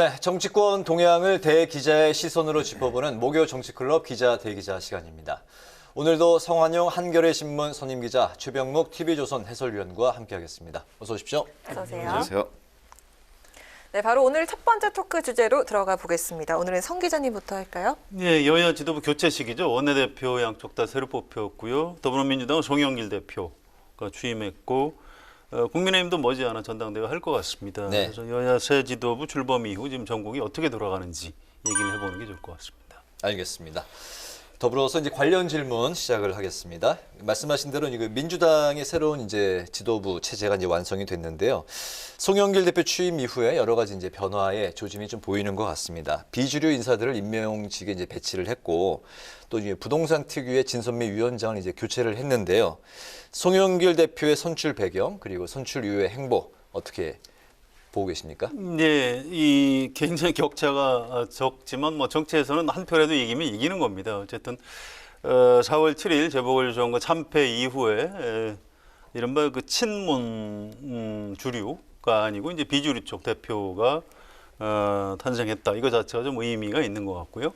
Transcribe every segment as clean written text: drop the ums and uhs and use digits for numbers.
네, 정치권 동향을 대기자의 시선으로 짚어보는 목요 정치클럽 기자 대기자 시간입니다. 오늘도 성환용 한겨레 신문 선임 기자 최병묵 TV조선 해설위원과 함께하겠습니다. 어서 오십시오. 어서 오세요. 안녕하세요. 네, 바로 오늘 첫 번째 토크 주제로 들어가 보겠습니다. 오늘은 성 기자님부터 할까요? 네, 여야 지도부 교체식이죠. 원내대표 양쪽 다 새로 뽑혔고요. 더불어민주당은 송영길 대표가 취임했고 국민의힘도 머지않아 전당대회 할 것 같습니다. 네. 그래서 여야 새 지도부 출범 이후 지금 전국이 어떻게 돌아가는지 얘기를 해보는 게 좋을 것 같습니다. 알겠습니다. 더불어서 이제 관련 질문 시작을 하겠습니다. 말씀하신 대로 민주당의 새로운 이제 지도부 체제가 이제 완성이 됐는데요. 송영길 대표 취임 이후에 여러 가지 이제 변화의 조짐이 좀 보이는 것 같습니다. 비주류 인사들을 임명직에 이제 배치를 했고 또 이제 부동산 특유의 진선미 위원장을 이제 교체를 했는데요. 송영길 대표의 선출 배경 그리고 선출 이후의 행보 어떻게 보고 계십니까? 네, 이 굉장히 격차가 적지만 뭐 정치에서는 한 표라도 이기면 이기는 겁니다. 어쨌든 4월 7일 재보궐선거 참패 이후에 이른바 그 친문 주류가 아니고 이제 비주류 쪽 대표가 탄생했다. 이거 자체가 좀 의미가 있는 것 같고요.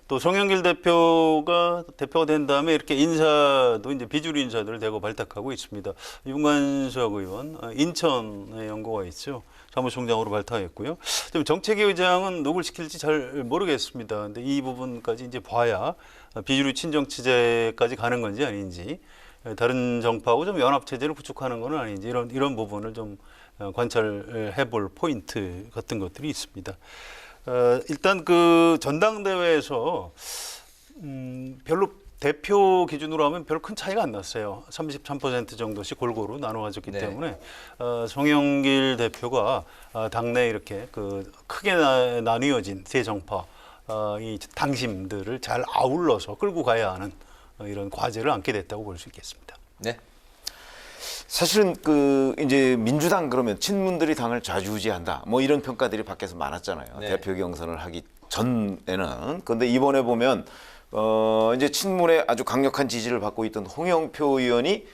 또 송영길 대표가 된 다음에 이렇게 인사도 이제 비주류 인사들을 대거 발탁하고 있습니다. 윤관석 의원, 인천의 연고가 있죠. 사무총장으로 발탁했고요. 지금 정책위 의장은 누굴 시킬지 잘 모르겠습니다. 근데 이 부분까지 이제 봐야 비주류 친정 체제까지 가는 건지 아닌지, 다른 정파하고 좀 연합 체제를 구축하는 건 아닌지 이런 부분을 좀 관찰해볼 포인트 같은 것들이 있습니다. 일단 그 전당대회에서 별로 대표 기준으로 하면 별로 큰 차이가 안 났어요. 33% 정도씩 골고루 나눠가졌기 네. 때문에 송영길 대표가 당내 이렇게 그 크게 나뉘어진 세 정파 이 당심들을 잘 아울러서 끌고 가야 하는 이런 과제를 안게 됐다고 볼 수 있겠습니다. 네. 사실은 그 이제 민주당 그러면 친문들이 당을 좌지우지한다 뭐 이런 평가들이 밖에서 많았잖아요. 네. 대표 경선을 하기 전에는. 그런데 이번에 보면 이제 친문의 아주 강력한 지지를 받고 있던 홍영표 의원이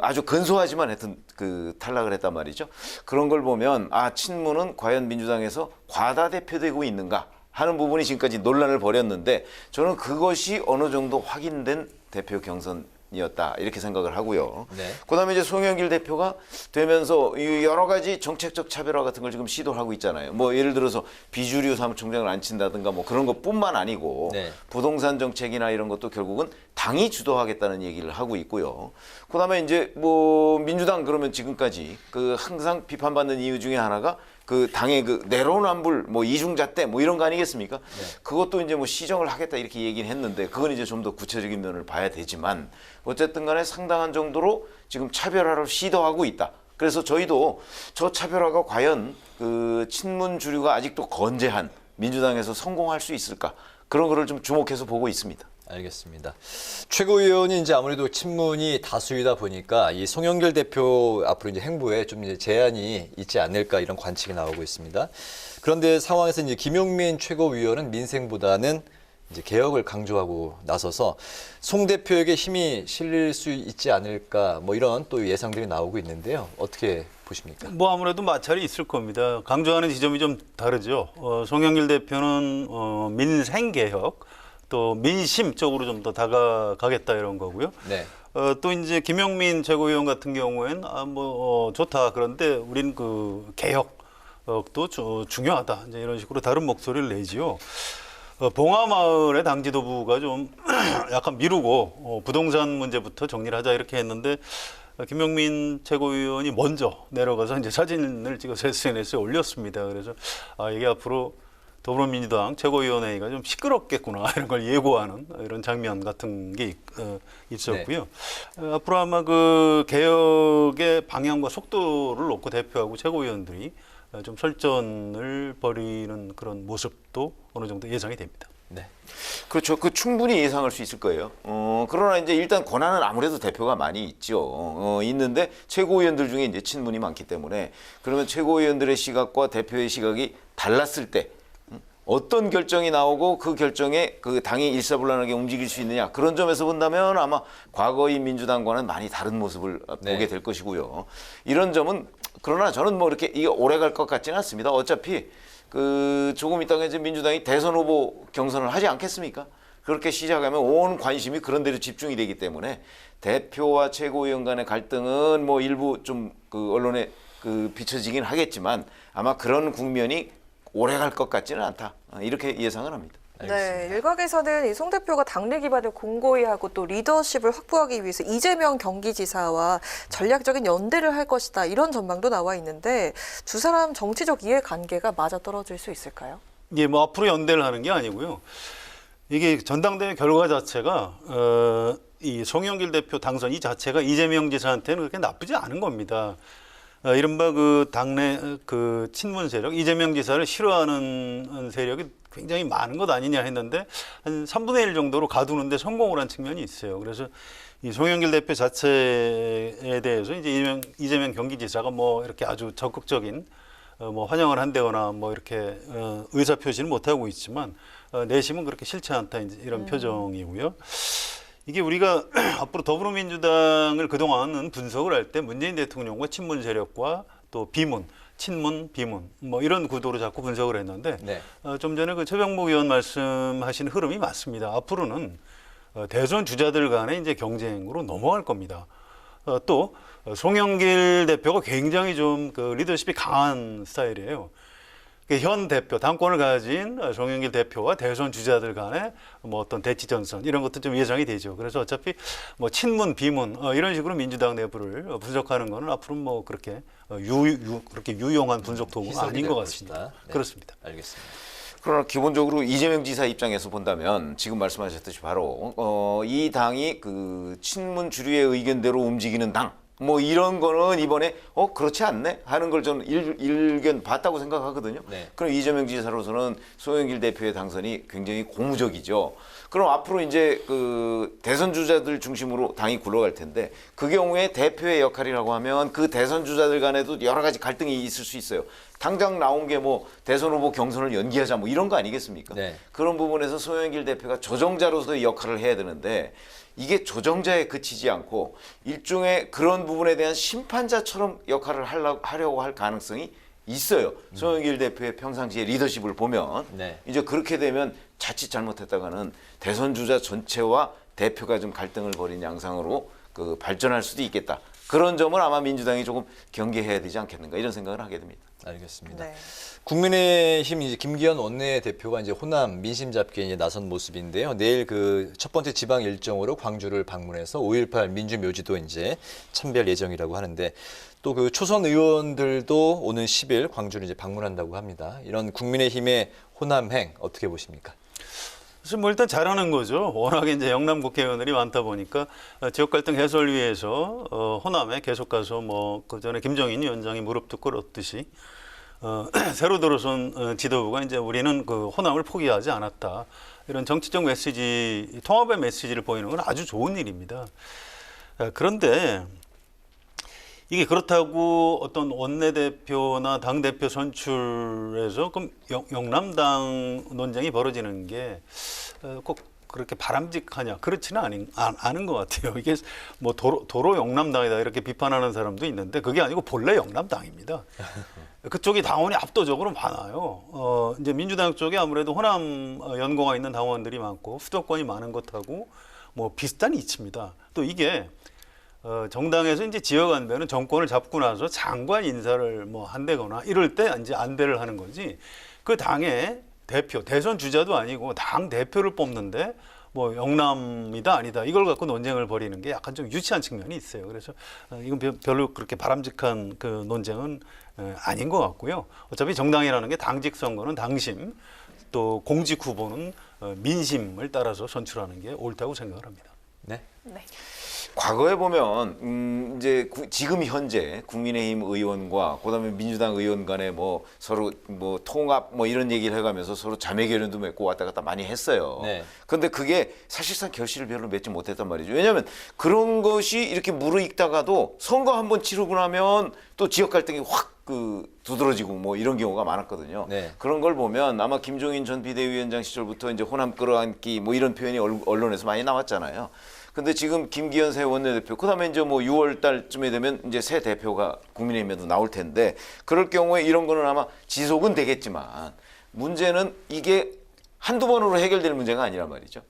아주 근소하지만 하여튼 그 탈락을 했단 말이죠. 그런 걸 보면 친문은 과연 민주당에서 과다대표되고 있는가 하는 부분이 지금까지 논란을 벌였는데 저는 그것이 어느 정도 확인된 대표 경선이었다 이렇게 생각을 하고요. 네. 그다음에 이제 송영길 대표가 되면서 여러 가지 정책적 차별화 같은 걸 지금 시도를 하고 있잖아요. 뭐 예를 들어서 비주류 사무총장을 앉힌다든가 뭐 그런 것뿐만 아니고 네. 부동산 정책이나 이런 것도 결국은 당이 주도하겠다는 얘기를 하고 있고요. 그다음에 이제 뭐 민주당 그러면 지금까지 그 항상 비판받는 이유 중에 하나가 그 당의 그 내로남불 뭐 이중잣대 뭐 이런 거 아니겠습니까? 네. 그것도 이제 뭐 시정을 하겠다 이렇게 얘기는 했는데 그건 이제 좀 더 구체적인 면을 봐야 되지만 어쨌든 간에 상당한 정도로 지금 차별화를 시도하고 있다. 그래서 저희도 저 차별화가 과연 그 친문 주류가 아직도 건재한 민주당에서 성공할 수 있을까? 그런 거를 좀 주목해서 보고 있습니다. 알겠습니다. 최고위원이 이제 아무래도 친문이 다수이다 보니까 이 송영길 대표 앞으로 이제 행보에 좀 이제 제한이 있지 않을까 이런 관측이 나오고 있습니다. 그런데 상황에서 이제 김용민 최고위원은 민생보다는 이제 개혁을 강조하고 나서서 송 대표에게 힘이 실릴 수 있지 않을까 뭐 이런 또 예상들이 나오고 있는데요. 어떻게 보십니까? 뭐 아무래도 마찰이 있을 겁니다. 강조하는 지점이 좀 다르죠. 송영길 대표는 민생개혁 또 민심 쪽으로 좀 더 다가가겠다 이런 거고요. 네. 또 이제 김용민 최고위원 같은 경우에는 좋다. 그런데 우리는 그 개혁도 중요하다. 이제 이런 식으로 다른 목소리를 내지요. 봉화마을의 당 지도부가 좀 약간 미루고 부동산 문제부터 정리를 하자 이렇게 했는데 김용민 최고위원이 먼저 내려가서 이제 사진을 찍어서 SNS에 올렸습니다. 그래서 이게 앞으로 더불어민주당 최고위원회가 좀 시끄럽겠구나 이런 걸 예고하는 이런 장면 같은 게 있었고요. 앞으로 아마 그 개혁의 방향과 속도를 놓고 대표하고 최고위원들이 좀 설전을 벌이는 그런 모습도 어느 정도 예상이 됩니다. 네. 그렇죠. 그 충분히 예상할 수 있을 거예요. 그러나 이제 일단 권한은 아무래도 대표가 많이 있죠. 있는데 최고위원들 중에 이제 친문이 많기 때문에 그러면 최고위원들의 시각과 대표의 시각이 달랐을 때 어떤 결정이 나오고 그 결정에 그 당이 일사불란하게 움직일 수 있느냐 그런 점에서 본다면 아마 과거의 민주당과는 많이 다른 모습을 네. 보게 될 것이고요. 이런 점은 그러나 저는 뭐 이렇게 이게 오래 갈 것 같지는 않습니다. 어차피 그 조금 있다가 이제 민주당이 대선 후보 경선을 하지 않겠습니까? 그렇게 시작하면 온 관심이 그런 데로 집중이 되기 때문에 대표와 최고위원 간의 갈등은 뭐 일부 좀 그 언론에 그 비춰지긴 하겠지만 아마 그런 국면이 오래 갈 것 같지는 않다. 이렇게 예상을 합니다. 네, 일각에서는 이 송 대표가 당내 기반을 공고히 하고 또 리더십을 확보하기 위해서 이재명 경기지사와 전략적인 연대를 할 것이다 이런 전망도 나와 있는데 두 사람 정치적 이해관계가 맞아떨어질 수 있을까요? 예, 뭐 앞으로 연대를 하는 게 아니고요. 이게 전당대회 결과 자체가 이 송영길 대표 당선 이 자체가 이재명 지사한테는 그렇게 나쁘지 않은 겁니다. 이른바 그 당내 그 친문 세력, 이재명 지사를 싫어하는 세력이 굉장히 많은 것 아니냐 했는데 한 3분의 1 정도로 가두는데 성공을 한 측면이 있어요. 그래서 이 송영길 대표 자체에 대해서 이제 이재명 경기지사가 뭐 이렇게 아주 적극적인 뭐 환영을 한다거나 뭐 이렇게 의사 표시는 못 하고 있지만 내심은 그렇게 싫지 않다 이런 표정이고요. 이게 우리가 앞으로 더불어민주당을 그동안은 분석을 할 때 문재인 대통령과 친문 세력과 또 비문, 친문, 비문 뭐 이런 구도로 자꾸 분석을 했는데 네. 좀 전에 그 최병목 의원 말씀하신 흐름이 맞습니다. 앞으로는 대선 주자들 간의 이제 경쟁으로 넘어갈 겁니다. 또 송영길 대표가 굉장히 좀 그 리더십이 강한 스타일이에요. 현 대표, 당권을 가진 송영길 대표와 대선 주자들 간의 뭐 어떤 대치 전선 이런 것도 좀 예상이 되죠. 그래서 어차피 뭐 친문, 비문 이런 식으로 민주당 내부를 분석하는 거는 앞으로 뭐 그렇게 그렇게 유용한 분석 도구가 아닌 것 같습니다. 네. 그렇습니다. 알겠습니다. 그러나 기본적으로 이재명 지사 입장에서 본다면 지금 말씀하셨듯이 바로 이 당이 그 친문 주류의 의견대로 움직이는 당. 뭐 이런 거는 이번에 그렇지 않네 하는 걸 저는 일견 봤다고 생각하거든요. 네. 그럼 이재명 지사로서는 송영길 대표의 당선이 굉장히 고무적이죠. 그럼 앞으로 이제 그 대선 주자들 중심으로 당이 굴러갈 텐데 그 경우에 대표의 역할이라고 하면 그 대선 주자들 간에도 여러 가지 갈등이 있을 수 있어요. 당장 나온 게 뭐 대선 후보 경선을 연기하자 뭐 이런 거 아니겠습니까? 네. 그런 부분에서 송영길 대표가 조정자로서의 역할을 해야 되는데 이게 조정자에 그치지 않고 일종의 그런 부분에 대한 심판자처럼 역할을 하려고 할 가능성이 있어요. 송영길 대표의 평상시의 리더십을 보면 네. 이제 그렇게 되면 자칫 잘못했다가는 대선 주자 전체와 대표가 좀 갈등을 벌인 양상으로 그 발전할 수도 있겠다. 그런 점을 아마 민주당이 조금 경계해야 되지 않겠는가 이런 생각을 하게 됩니다. 알겠습니다. 네. 국민의힘 이제 김기현 원내대표가 이제 호남 민심 잡기에 이제 나선 모습인데요. 내일 그 첫 번째 지방 일정으로 광주를 방문해서 5.18 민주묘지도 이제 참배할 예정이라고 하는데 또 그 초선 의원들도 오는 10일 광주를 이제 방문한다고 합니다. 이런 국민의힘의 호남행 어떻게 보십니까? 그래서 뭐 일단 잘하는 거죠. 워낙에 이제 영남 국회의원들이 많다 보니까 지역 갈등 해소를 위해서 호남에 계속 가서 뭐 그 전에 김정인 위원장이 무릎 꿇었듯이 새로 들어선 지도부가 이제 우리는 그 호남을 포기하지 않았다. 이런 정치적 메시지, 통합의 메시지를 보이는 건 아주 좋은 일입니다. 그런데 이게 그렇다고 어떤 원내대표나 당대표 선출에서 그럼 영남당 논쟁이 벌어지는 게 꼭 그렇게 바람직하냐? 그렇지는 않은 것 같아요. 이게 뭐 도로 영남당이다 이렇게 비판하는 사람도 있는데 그게 아니고 본래 영남당입니다. 그쪽이 당원이 압도적으로 많아요. 이제 민주당 쪽에 아무래도 호남 연고가 있는 당원들이 많고 수도권이 많은 것하고 뭐 비슷한 이치입니다. 또 이게 정당에서 이제 지역 안배는 정권을 잡고 나서 장관 인사를 뭐 한다거나 이럴 때 이제 안배를 하는 거지. 그 당의 대표, 대선 주자도 아니고 당 대표를 뽑는데 뭐 영남이다 아니다 이걸 갖고 논쟁을 벌이는 게 약간 좀 유치한 측면이 있어요. 그래서 이건 별로 그렇게 바람직한 그 논쟁은 아닌 것 같고요. 어차피 정당이라는 게 당직 선거는 당심, 또 공직 후보는 민심을 따라서 선출하는 게 옳다고 생각을 합니다. 네. 네. 과거에 보면 이제 지금 현재 국민의힘 의원과 그다음에 민주당 의원 간에 뭐 서로 뭐 통합 뭐 이런 얘기를 해가면서 서로 자매 결연도 맺고 왔다 갔다 많이 했어요. 네. 그런데 그게 사실상 결실을 별로 맺지 못했단 말이죠. 왜냐하면 그런 것이 이렇게 무르익다가도 선거 한번 치르고 나면 또 지역 갈등이 확 두드러지고 뭐 이런 경우가 많았거든요. 네. 그런 걸 보면 아마 김종인 전 비대위원장 시절부터 이제 호남 끌어안기 뭐 이런 표현이 언론에서 많이 나왔잖아요. 근데 지금 김기현 새 원내대표, 그다음에 이제 뭐 6월 달쯤에 되면 이제 새 대표가 국민의힘에도 나올 텐데 그럴 경우에 이런 거는 아마 지속은 되겠지만 문제는 이게 한두 번으로 해결될 문제가 아니란 말이죠.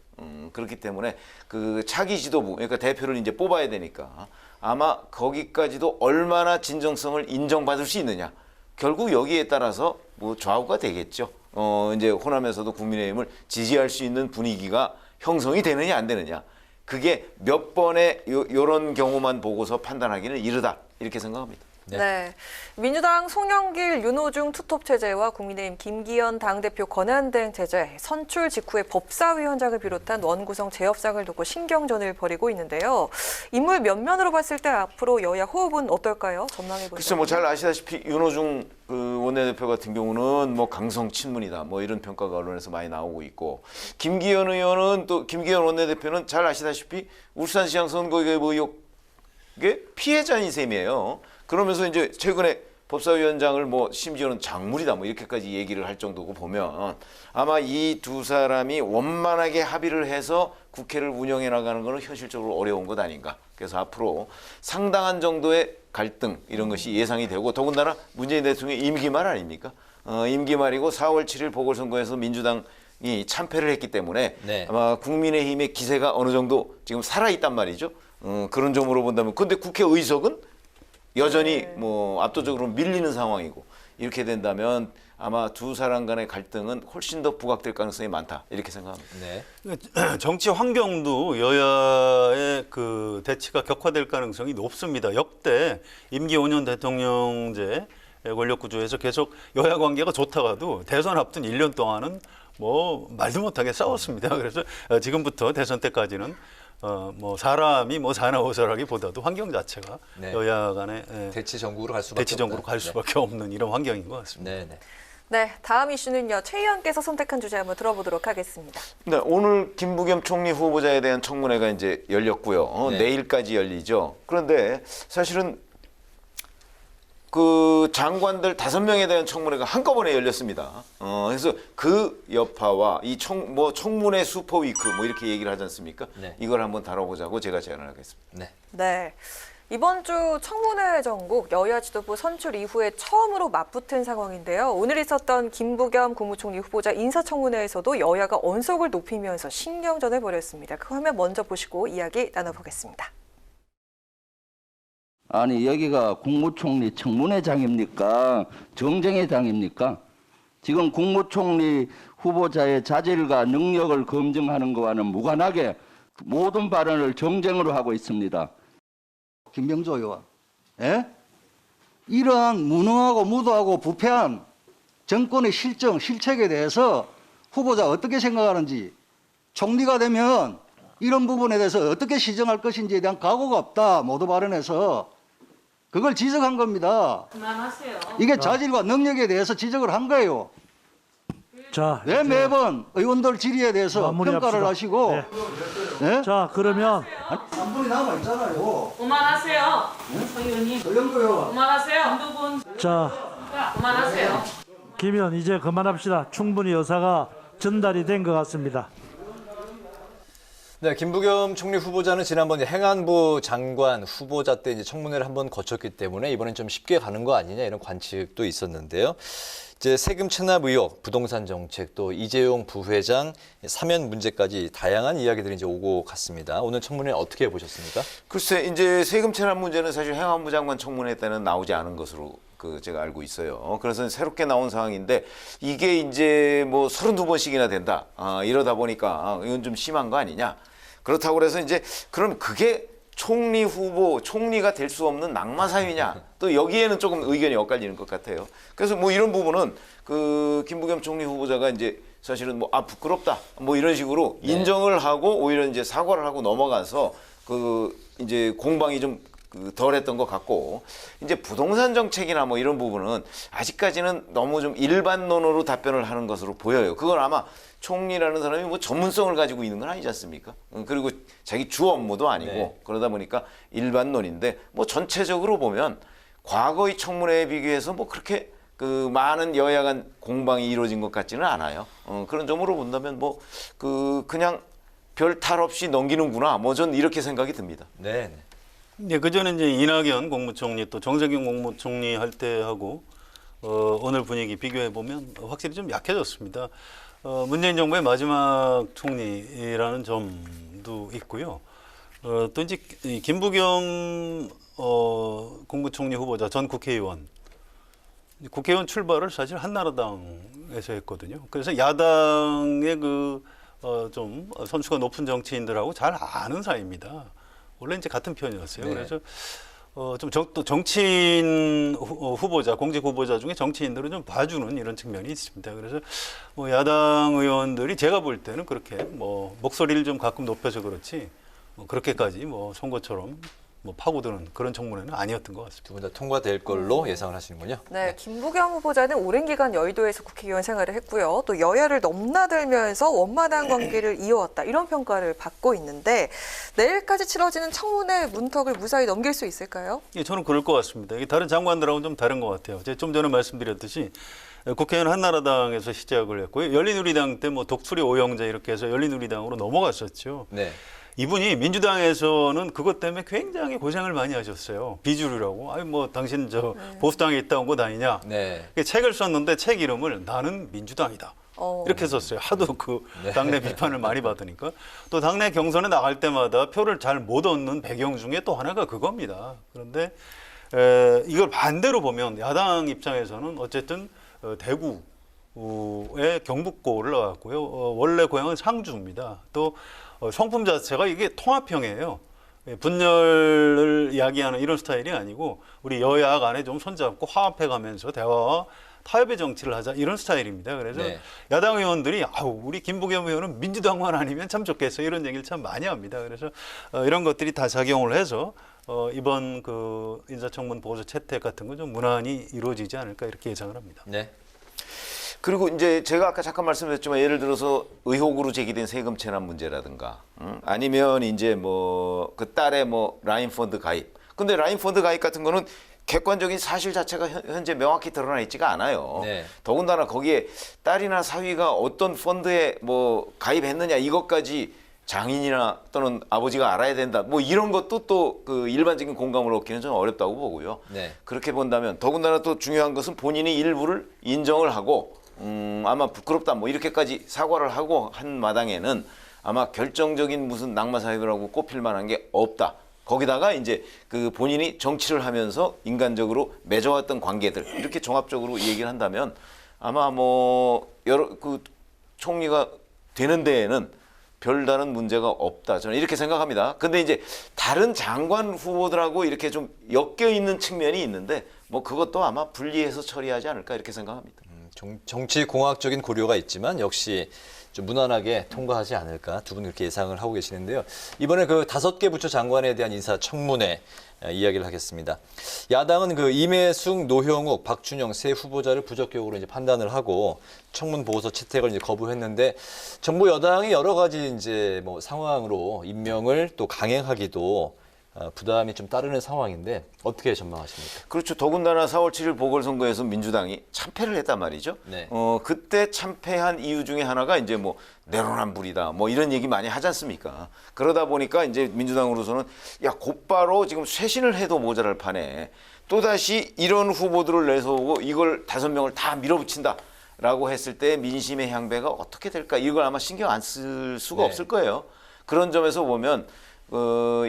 그렇기 때문에 그 차기 지도부, 그러니까 대표를 이제 뽑아야 되니까 아마 거기까지도 얼마나 진정성을 인정받을 수 있느냐. 결국 여기에 따라서 뭐 좌우가 되겠죠. 이제 호남에서도 국민의힘을 지지할 수 있는 분위기가 형성이 되느냐 안 되느냐. 그게 몇 번의 요런 경우만 보고서 판단하기는 이르다. 이렇게 생각합니다. 네. 민주당 송영길, 윤호중 투톱 체제와 국민의힘 김기현 당대표 권한대행 체제, 선출 직후에 법사위원장을 비롯한 원구성 재협상을 두고 신경전을 벌이고 있는데요. 인물 면면으로 봤을 때 앞으로 여야 호흡은 어떨까요? 전망해 보시죠. 글쎄 뭐 잘 아시다시피 윤호중 그 원내대표 같은 경우는 뭐 강성 친문이다 뭐 이런 평가가 언론에서 많이 나오고 있고 김기현 의원은 또 김기현 원내대표는 잘 아시다시피 울산시장 선거 의혹의 피해자인 셈이에요. 그러면서 이제 최근에 법사위원장을 뭐 심지어는 작물이다 뭐 이렇게까지 얘기를 할 정도고 보면 아마 이 두 사람이 원만하게 합의를 해서 국회를 운영해 나가는 것은 현실적으로 어려운 것 아닌가. 그래서 앞으로 상당한 정도의 갈등 이런 것이 예상이 되고 더군다나 문재인 대통령의 임기 말 아닙니까? 임기 말이고 4월 7일 보궐선거에서 민주당이 참패를 했기 때문에 네. 아마 국민의힘의 기세가 어느 정도 지금 살아있단 말이죠. 그런 점으로 본다면 근데 국회의석은 여전히 뭐 압도적으로 밀리는 상황이고 이렇게 된다면 아마 두 사람 간의 갈등은 훨씬 더 부각될 가능성이 많다 이렇게 생각합니다. 네. 정치 환경도 여야의 그 대치가 격화될 가능성이 높습니다. 역대 임기 5년 대통령제 권력 구조에서 계속 여야 관계가 좋다가도 대선 앞둔 1년 동안은 뭐 말도 못하게 싸웠습니다. 그래서 지금부터 대선 때까지는 뭐 사람이 뭐 사나워서라기보다도 환경 자체가 네. 여야 간의 대치 전국으로 갈 수밖에 대치 전국으로 갈 수밖에 없는 이런 환경인 것 같습니다. 네, 네. 네, 다음 이슈는요. 최 의원께서 선택한 주제 한번 들어보도록 하겠습니다. 네, 오늘 김부겸 총리 후보자에 대한 청문회가 이제 열렸고요. 네. 내일까지 열리죠. 그런데 사실은 그 장관들 5명에 대한 청문회가 한꺼번에 열렸습니다. 그래서 그 여파와 이 청문회 슈퍼위크 뭐 이렇게 얘기를 하지 않습니까? 네. 이걸 한번 다뤄보자고 제가 제안을 하겠습니다. 네. 네. 이번 주 청문회 전국 여야 지도부 선출 이후에 처음으로 맞붙은 상황인데요. 오늘 있었던 김부겸 국무총리 후보자 인사청문회에서도 여야가 언성을 높이면서 신경전을 벌였습니다. 그 화면 먼저 보시고 이야기 나눠보겠습니다. 아니 여기가 국무총리 청문회장입니까? 정쟁회장입니까? 지금 국무총리 후보자의 자질과 능력을 검증하는 것과는 무관하게 모든 발언을 정쟁으로 하고 있습니다. 김병조 의원, 예? 이러한 무능하고 무도하고 부패한 정권의 실책에 대해서 후보자가 어떻게 생각하는지, 총리가 되면 이런 부분에 대해서 어떻게 시정할 것인지에 대한 각오가 없다. 모두 발언해서 그걸 지적한 겁니다. 그만하세요. 이게 자질과 능력에 대해서 지적을 한 거예요. 자, 왜 매번 의원들 질의에 대해서 마무리합시다. 평가를 하시고 네. 네? 자, 그러면 3분이 남아 있잖아요. 그만하세요. 서 의원님. 서영도 의원. 그만하세요. 한두분. 자, 그만하세요. 김 의원 이제 그만합시다. 충분히 여사가 전달이 된 것 같습니다. 네, 김부겸 총리 후보자는 지난번 행안부 장관 후보자 때 이제 청문회를 한번 거쳤기 때문에 이번엔 좀 쉽게 가는 거 아니냐 이런 관측도 있었는데요. 이제 세금 체납 의혹, 부동산 정책, 또 이재용 부회장 사면 문제까지 다양한 이야기들이 이제 오고 갔습니다. 오늘 청문회 어떻게 보셨습니까? 글쎄 이제 세금 체납 문제는 사실 행안부 장관 청문회 때는 나오지 않은 것으로 제가 알고 있어요. 그래서 새롭게 나온 상황인데 이게 이제 뭐 32번씩이나 된다. 이러다 보니까 이건 좀 심한 거 아니냐. 그렇다고 그래서 이제 그럼 그게 총리 후보, 총리가 될 수 없는 낙마 사유냐. 또 여기에는 조금 의견이 엇갈리는 것 같아요. 그래서 뭐 이런 부분은 그 김부겸 총리 후보자가 이제 사실은 뭐 부끄럽다. 뭐 이런 식으로 네. 인정을 하고 오히려 이제 사과를 하고 넘어가서 그 이제 공방이 좀 덜했던 것 같고 이제 부동산 정책이나 뭐 이런 부분은 아직까지는 너무 좀 일반론으로 답변을 하는 것으로 보여요. 그건 아마 총리라는 사람이 뭐 전문성을 가지고 있는 건 아니지 않습니까? 그리고 자기 주 업무도 아니고 네. 그러다 보니까 일반론인데 뭐 전체적으로 보면 과거의 청문회에 비교해서 뭐 그렇게 그 많은 여야 간 공방이 이루어진 것 같지는 않아요. 그런 점으로 본다면 뭐 그냥 별 탈 없이 넘기는구나. 뭐 전 이렇게 생각이 듭니다. 네. 네, 그전에 이제 이낙연 국무총리 또 정세균 국무총리 할 때하고 오늘 분위기 비교해 보면 확실히 좀 약해졌습니다. 문재인 정부의 마지막 총리라는 점도 있고요. 또 이제 이 김부겸 국무총리 후보자 전 국회의원 출발을 사실 한나라당에서 했거든요. 그래서 야당의 좀 선수가 높은 정치인들하고 잘 아는 사이입니다. 원래 이제 같은 편이었어요. 네. 그래서 또 정치인 후보자, 공직 후보자 중에 정치인들을 좀 봐주는 이런 측면이 있습니다. 그래서 뭐 야당 의원들이 제가 볼 때는 그렇게 뭐 목소리를 좀 가끔 높여서 그렇지 그렇게까지 뭐 선거처럼 뭐 파고드는 그런 청문회는 아니었던 것 같습니다. 두 분 다 통과될 걸로 예상을 하시는군요. 네, 김부겸 후보자는 오랜 기간 여의도에서 국회의원 생활을 했고요. 또 여야를 넘나들면서 원만한 관계를 이어왔다. 이런 평가를 받고 있는데 내일까지 치러지는 청문회 문턱을 무사히 넘길 수 있을까요? 예, 저는 그럴 것 같습니다. 이게 다른 장관들하고는 좀 다른 것 같아요. 제가 좀 전에 말씀드렸듯이 국회의원 한나라당에서 시작을 했고요. 열린우리당 때 뭐 독수리 오영재 이렇게 해서 열린우리당으로 넘어갔었죠. 네. 이분이 민주당에서는 그것 때문에 굉장히 고생을 많이 하셨어요. 비주류라고. 아니 뭐 당신 보수당에 있다 온 거 아니냐. 네. 책을 썼는데 책 이름을 나는 민주당이다. 이렇게 썼어요. 하도 당내 비판을 많이 받으니까. 또 당내 경선에 나갈 때마다 표를 잘 못 얻는 배경 중에 또 하나가 그겁니다. 그런데 이걸 반대로 보면 야당 입장에서는 어쨌든 대구의 경북고를 나왔고요. 원래 고향은 상주입니다. 또 성품 자체가 이게 통합형이에요. 분열을 이야기하는 이런 스타일이 아니고 우리 여야 간에 좀 손잡고 화합해가면서 대화와 타협의 정치를 하자 이런 스타일입니다. 그래서 네. 야당 의원들이 우리 김부겸 의원은 민주당만 아니면 참 좋겠어 이런 얘기를 참 많이 합니다. 그래서 이런 것들이 다 작용을 해서 이번 인사청문 보고서 채택 같은 거 좀 무난히 이루어지지 않을까 이렇게 예상을 합니다. 네. 그리고 이제 제가 아까 잠깐 말씀드렸지만 예를 들어서 의혹으로 제기된 세금 체납 문제라든가 아니면 이제 뭐 그 딸의 뭐 라인 펀드 가입. 근데 라인 펀드 가입 같은 거는 객관적인 사실 자체가 현재 명확히 드러나 있지가 않아요. 네. 더군다나 거기에 딸이나 사위가 어떤 펀드에 뭐 가입했느냐 이것까지 장인이나 또는 아버지가 알아야 된다. 뭐 이런 것도 또 그 일반적인 공감을 얻기는 좀 어렵다고 보고요. 네. 그렇게 본다면 더군다나 또 중요한 것은 본인이 일부를 인정을 하고 아마 부끄럽다 뭐 이렇게까지 사과를 하고 한 마당에는 아마 결정적인 무슨 낙마 사유라고 꼽힐 만한 게 없다. 거기다가 이제 그 본인이 정치를 하면서 인간적으로 맺어왔던 관계들 이렇게 종합적으로 얘기를 한다면 아마 뭐 여러 그 총리가 되는 데에는 별다른 문제가 없다. 저는 이렇게 생각합니다. 근데 이제 다른 장관 후보들하고 이렇게 좀 엮여 있는 측면이 있는데 뭐 그것도 아마 분리해서 처리하지 않을까 이렇게 생각합니다. 정치 공학적인 고려가 있지만 역시 좀 무난하게 통과하지 않을까 두 분 그렇게 예상을 하고 계시는데요. 이번에 그 5개 부처 장관에 대한 인사청문회 이야기를 하겠습니다. 야당은 그 임혜숙, 노형욱, 박준영 세 후보자를 부적격으로 이제 판단을 하고 청문 보고서 채택을 이제 거부했는데 정부 여당이 여러 가지 이제 뭐 상황으로 임명을 또 강행하기도 부담이 좀 따르는 상황인데 어떻게 전망하십니까? 그렇죠. 더군다나 4월 7일 보궐선거에서 민주당이 참패를 했단 말이죠. 네. 그때 참패한 이유 중에 하나가 이제 뭐 내로남불이다 뭐 이런 얘기 많이 하지 않습니까? 그러다 보니까 이제 민주당으로서는 야 곧바로 지금 쇄신을 해도 모자랄 판에 또다시 이런 후보들을 내세우고 이걸 5명을 다 밀어붙인다라고 했을 때 민심의 향배가 어떻게 될까? 이걸 아마 신경 안 쓸 수가 네. 없을 거예요. 그런 점에서 보면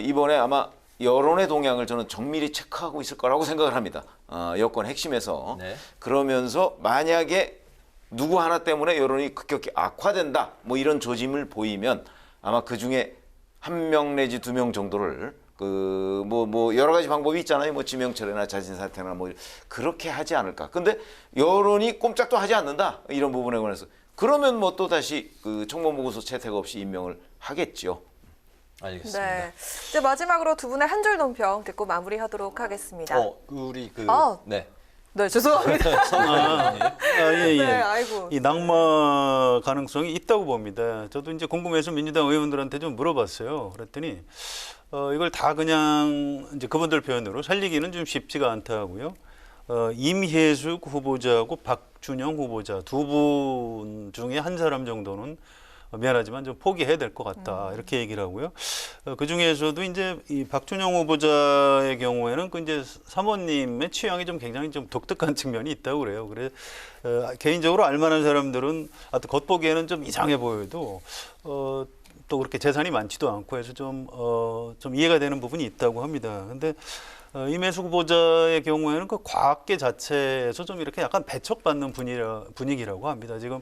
이번에 아마 여론의 동향을 저는 정밀히 체크하고 있을 거라고 생각을 합니다. 여권 핵심에서. 네. 그러면서 만약에 누구 하나 때문에 여론이 급격히 악화된다. 뭐 이런 조짐을 보이면 아마 그중에 1명 내지 2명 정도를 뭐 여러 가지 방법이 있잖아요. 뭐 지명철회나 자진 사퇴나 뭐 그렇게 하지 않을까. 근데 여론이 꼼짝도 하지 않는다. 이런 부분에 관해서. 그러면 뭐 또 다시 그 청문 보고서 채택 없이 임명을 하겠죠. 알겠습니다. 네. 이제 마지막으로 두 분의 한 줄 논평 듣고 마무리하도록 하겠습니다. 우리 네, 죄송합니다. 예. 네, 아이고. 이 낙마 가능성이 있다고 봅니다. 저도 이제 궁금해서 민주당 의원들한테 좀 물어봤어요. 그랬더니 이걸 다 그냥 이제 그분들 표현으로 살리기는 좀 쉽지가 않다고요. 임혜숙 후보자하고 박준영 후보자 두 분 중에 한 사람 정도는 미안하지만 좀 포기해야 될 것 같다 이렇게 얘기를 하고요. 그 중에서도 이제 이 박준영 후보자의 경우에는 그 이제 사모님의 취향이 좀 굉장히 좀 독특한 측면이 있다고 그래요. 그래 개인적으로 알만한 사람들은 겉보기에는 좀 이상해 보여도 또 그렇게 재산이 많지도 않고 해서 좀 이해가 되는 부분이 있다고 합니다. 근데 이매수 후보자의 경우에는 그 과학계 자체에서 좀 이렇게 약간 배척받는 분위기라고 합니다. 지금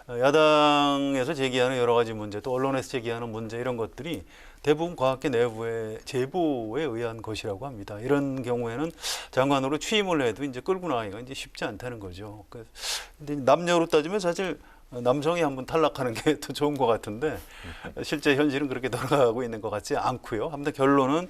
야당에서 제기하는 여러 가지 문제, 또 언론에서 제기하는 문제 이런 것들이 대부분 과학계 내부의 제보에 의한 것이라고 합니다. 이런 경우에는 장관으로 취임을 해도 이제 끌고 나가기가 이제 쉽지 않다는 거죠. 근데 남녀로 따지면 사실 남성이 한번 탈락하는 게 더 좋은 것 같은데 실제 현실은 그렇게 돌아가고 있는 것 같지 않고요. 아무튼 결론은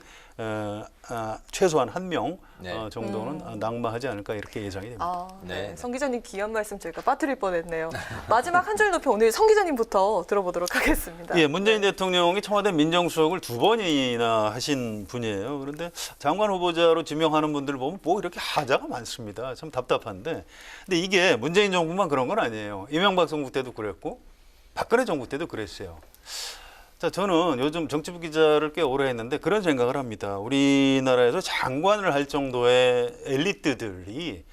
최소한 한 명 네. 정도는 낙마하지 않을까 이렇게 예상이 됩니다. 아, 네. 네. 성 기자님 귀한 말씀 저희가 빠뜨릴 뻔했네요. 마지막 한 줄 높여 오늘 성 기자님부터 들어보도록 하겠습니다. 예, 문재인 대통령이 청와대 민정수석을 2번이나 하신 분이에요. 그런데 장관 후보자로 지명하는 분들 보면 뭐 이렇게 하자가 많습니다. 참 답답한데. 근데 이게 문재인 정부만 그런 건 아니에요. 이명박 정부 때도 그랬고 박근혜 정부 때도 그랬어요. 자, 저는 요즘 정치부 기자를 꽤 오래 했는데 그런 생각을 합니다. 우리나라에서 장관을 할 정도의 엘리트들이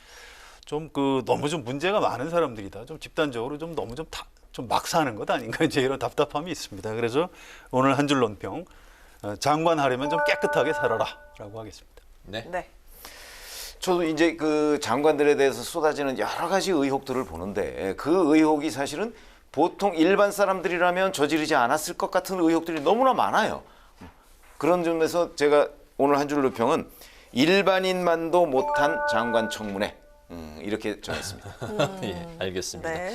좀 너무 좀 문제가 많은 사람들이다. 좀 집단적으로 좀 너무 좀 막 사는 것 아닌가 이제 이런 답답함이 있습니다. 그래서 오늘 한 줄 논평 장관 하려면 좀 깨끗하게 살아라라고 하겠습니다. 네. 네. 저도 이제 그 장관들에 대해서 쏟아지는 여러 가지 의혹들을 보는데 그 의혹이 사실은 보통 일반 사람들이라면 저지르지 않았을 것 같은 의혹들이 너무나 많아요. 그런 점에서 제가 오늘 한 줄 논평은 일반인만도 못한 장관 청문회 이렇게 정했습니다. 예, 알겠습니다. 네.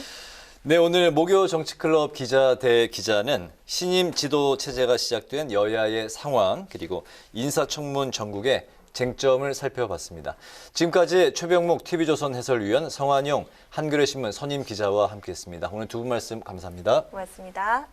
네, 오늘 목요 정치클럽 기자 대 기자는 신임 지도 체제가 시작된 여야의 상황 그리고 인사청문 전국의 쟁점을 살펴봤습니다. 지금까지 최병목 TV조선 해설위원 성환용 한겨레신문 선임 기자와 함께했습니다. 오늘 두 분 말씀 감사합니다. 고맙습니다.